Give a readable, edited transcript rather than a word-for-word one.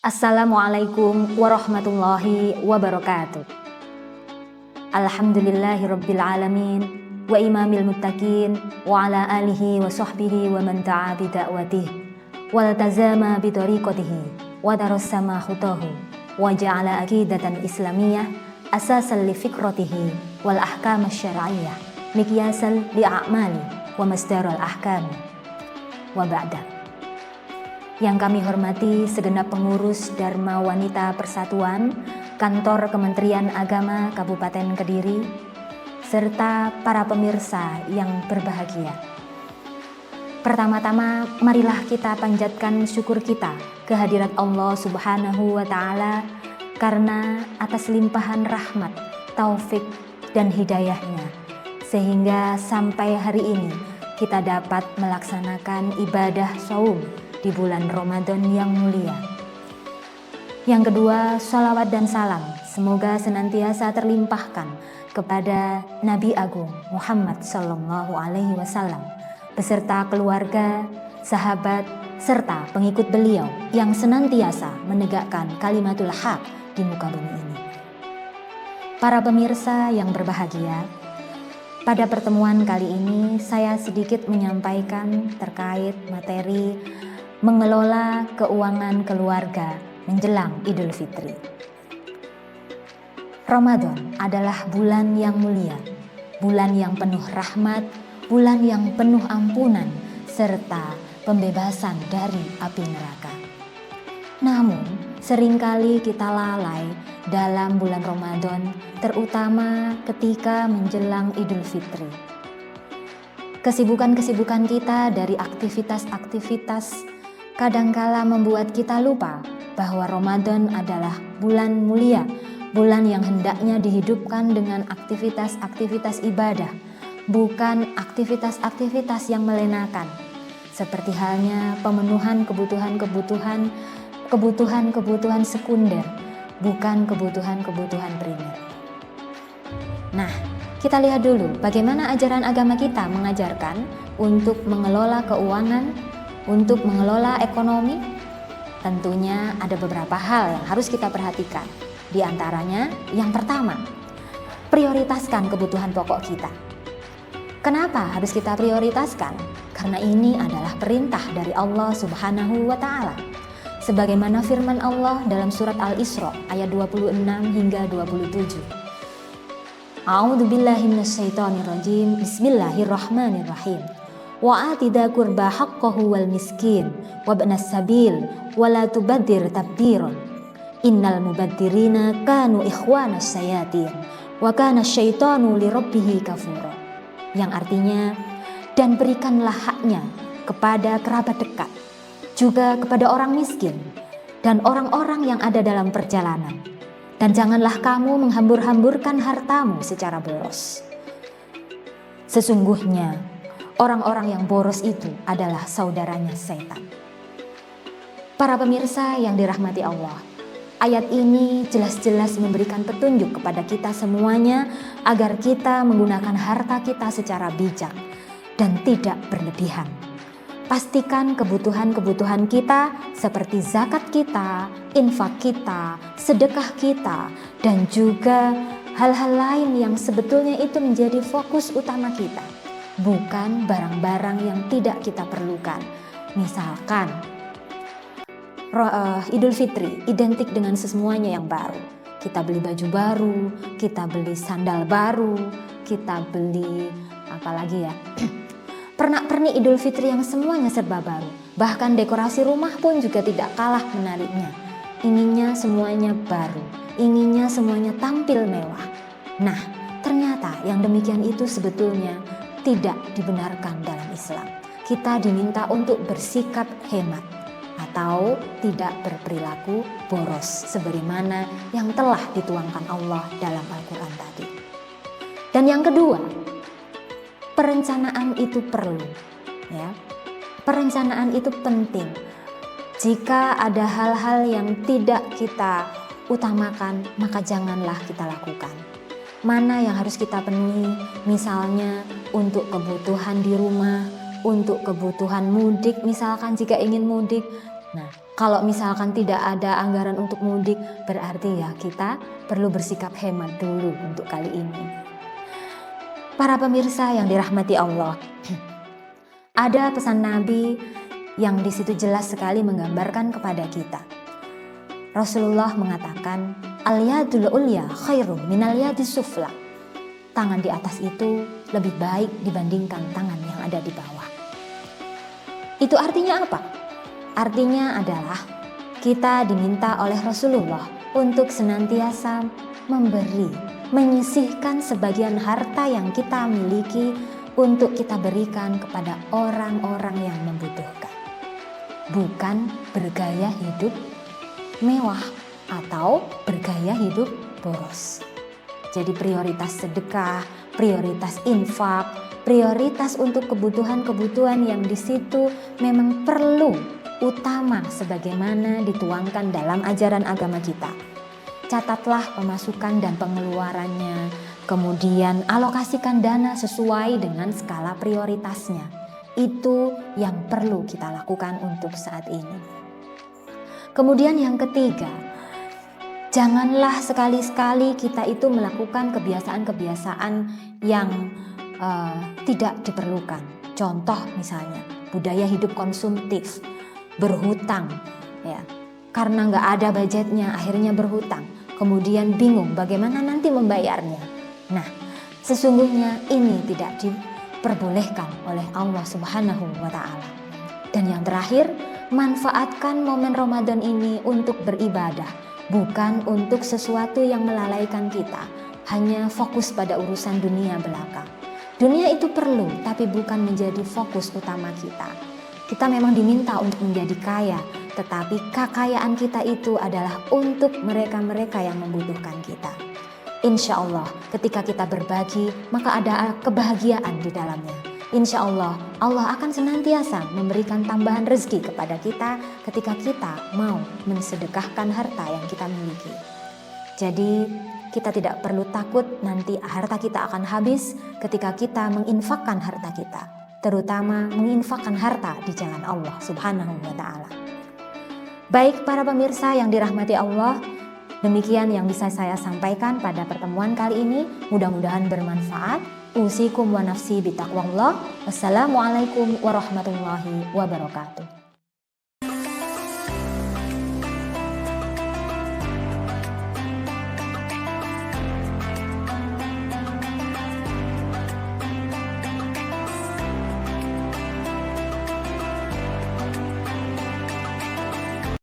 Assalamualaikum warahmatullahi wabarakatuh. Alhamdulillahirabbil alamin wa imamil muttaqin wa ala alihi wa sahbihi wa man ta'a bi da'watihi wa tazama bi tariqatihi wa darassama khutahu wa ja'ala aqidatan islamiyah asasan li fikratihi wal ahkam asy-syar'iyyah miqyasan li a'mali wa masdarul ahkam wa ba'da. Yang kami hormati segenap pengurus Dharma Wanita Persatuan Kantor Kementerian Agama Kabupaten Kediri, serta para pemirsa yang berbahagia. Pertama-tama, marilah kita panjatkan syukur kita kehadirat Allah Subhanahu wa Ta'ala karena atas limpahan rahmat, taufik, dan hidayahnya, sehingga sampai hari ini kita dapat melaksanakan ibadah shaum di bulan Ramadan yang mulia. Yang kedua, sholawat dan salam semoga senantiasa terlimpahkan kepada Nabi Agung Muhammad Sallallahu Alaihi Wasallam beserta keluarga, sahabat, serta pengikut beliau yang senantiasa menegakkan kalimatul haq di muka bumi ini. Para pemirsa yang berbahagia, pada pertemuan kali ini saya sedikit menyampaikan terkait materi mengelola keuangan keluarga menjelang Idul Fitri. Ramadan adalah bulan yang mulia, bulan yang penuh rahmat, bulan yang penuh ampunan, serta pembebasan dari api neraka. Namun, seringkali kita lalai dalam bulan Ramadan, terutama ketika menjelang Idul Fitri. Kesibukan-kesibukan kita dari aktivitas-aktivitas kadangkala membuat kita lupa bahwa Ramadan adalah bulan mulia, bulan yang hendaknya dihidupkan dengan aktivitas-aktivitas ibadah, bukan aktivitas-aktivitas yang melenakan, seperti halnya pemenuhan kebutuhan sekunder, bukan kebutuhan primer. Nah, kita lihat dulu bagaimana ajaran agama kita mengajarkan untuk mengelola keuangan, untuk mengelola ekonomi. Tentunya ada beberapa hal yang harus kita perhatikan. Di antaranya, yang pertama, prioritaskan kebutuhan pokok kita. Kenapa harus kita prioritaskan? Karena ini adalah perintah dari Allah Subhanahu wa Ta'ala. Sebagaimana firman Allah dalam surat Al-Isra ayat 26 hingga 27. A'udzu billahi minasyaitonir rajim. Bismillahirrahmanirrahim. Wa atida qurba haqqahu wal miskin wa ibnas sabil wa la tubadzir tabdziran innal mubadzirina kanu ikhwanas syayatin wa kana syaitanu lirabbih kafura. Yang artinya, dan berikanlah haknya kepada kerabat dekat, juga kepada orang miskin dan orang-orang yang ada dalam perjalanan, dan janganlah kamu menghambur-hamburkan hartamu secara boros. Sesungguhnya orang-orang yang boros itu adalah saudaranya setan. Para pemirsa yang dirahmati Allah, ayat ini jelas-jelas memberikan petunjuk kepada kita semuanya agar kita menggunakan harta kita secara bijak dan tidak berlebihan. Pastikan kebutuhan-kebutuhan kita seperti zakat kita, infak kita, sedekah kita, dan juga hal-hal lain yang sebetulnya itu menjadi fokus utama kita, bukan barang-barang yang tidak kita perlukan. Misalkan Idul Fitri identik dengan semuanya yang baru. Kita beli baju baru, kita beli sandal baru, kita beli apalagi ya, pernak-pernik Idul Fitri yang semuanya serba baru. Bahkan dekorasi rumah pun juga tidak kalah menariknya. Inginnya semuanya baru, inginnya semuanya tampil mewah. Nah, ternyata yang demikian itu sebetulnya tidak dibenarkan dalam Islam. Kita diminta untuk bersikap hemat atau tidak berperilaku boros sebagaimana yang telah dituangkan Allah dalam Al-Quran tadi. Dan yang kedua, perencanaan itu perlu, ya. Perencanaan itu penting. Jika ada hal-hal yang tidak kita utamakan, maka janganlah kita lakukan. Mana yang harus kita penuhi, misalnya untuk kebutuhan di rumah, untuk kebutuhan mudik, misalkan jika ingin mudik, Nah, kalau misalkan tidak ada anggaran untuk mudik, berarti ya kita perlu bersikap hemat dulu untuk kali ini. Para pemirsa yang dirahmati Allah, ada pesan Nabi yang di situ jelas sekali menggambarkan kepada kita. Rasulullah mengatakan, al-yadul ulya khairum minal yadis sufla. Tangan di atas itu lebih baik dibandingkan tangan yang ada di bawah. Itu artinya apa? Artinya adalah kita diminta oleh Rasulullah untuk senantiasa memberi, menyisihkan sebagian harta yang kita miliki untuk kita berikan kepada orang-orang yang membutuhkan. Bukan bergaya hidup mewah atau bergaya hidup boros. Jadi prioritas sedekah, prioritas infak, prioritas untuk kebutuhan-kebutuhan yang di situ memang perlu utama sebagaimana dituangkan dalam ajaran agama kita. Catatlah pemasukan dan pengeluarannya, kemudian alokasikan dana sesuai dengan skala prioritasnya. Itu yang perlu kita lakukan untuk saat ini. Kemudian yang ketiga, janganlah sekali-sekali kita itu melakukan kebiasaan-kebiasaan yang tidak diperlukan. Contoh misalnya, budaya hidup konsumtif, berhutang, ya, karena nggak ada budgetnya akhirnya berhutang, kemudian bingung bagaimana nanti membayarnya. Nah, sesungguhnya ini tidak diperbolehkan oleh Allah Subhanahu wa Ta'ala. Dan yang terakhir, manfaatkan momen Ramadan ini untuk beribadah, bukan untuk sesuatu yang melalaikan kita, hanya fokus pada urusan dunia belaka. Dunia itu perlu, tapi bukan menjadi fokus utama kita. Kita memang diminta untuk menjadi kaya, tetapi kekayaan kita itu adalah untuk mereka-mereka yang membutuhkan kita. Insya Allah ketika kita berbagi, maka ada kebahagiaan di dalamnya. Insya Allah, Allah akan senantiasa memberikan tambahan rezeki kepada kita ketika kita mau mensedekahkan harta yang kita miliki. Jadi kita tidak perlu takut nanti harta kita akan habis ketika kita menginfakkan harta kita, terutama menginfakkan harta di jalan Allah Subhanahu wa Ta'ala. Baik para pemirsa yang dirahmati Allah, demikian yang bisa saya sampaikan pada pertemuan kali ini. Mudah-mudahan bermanfaat. Usikum wa nafsi bitaqwallah. Wassalamualaikum warahmatullahi wabarakatuh.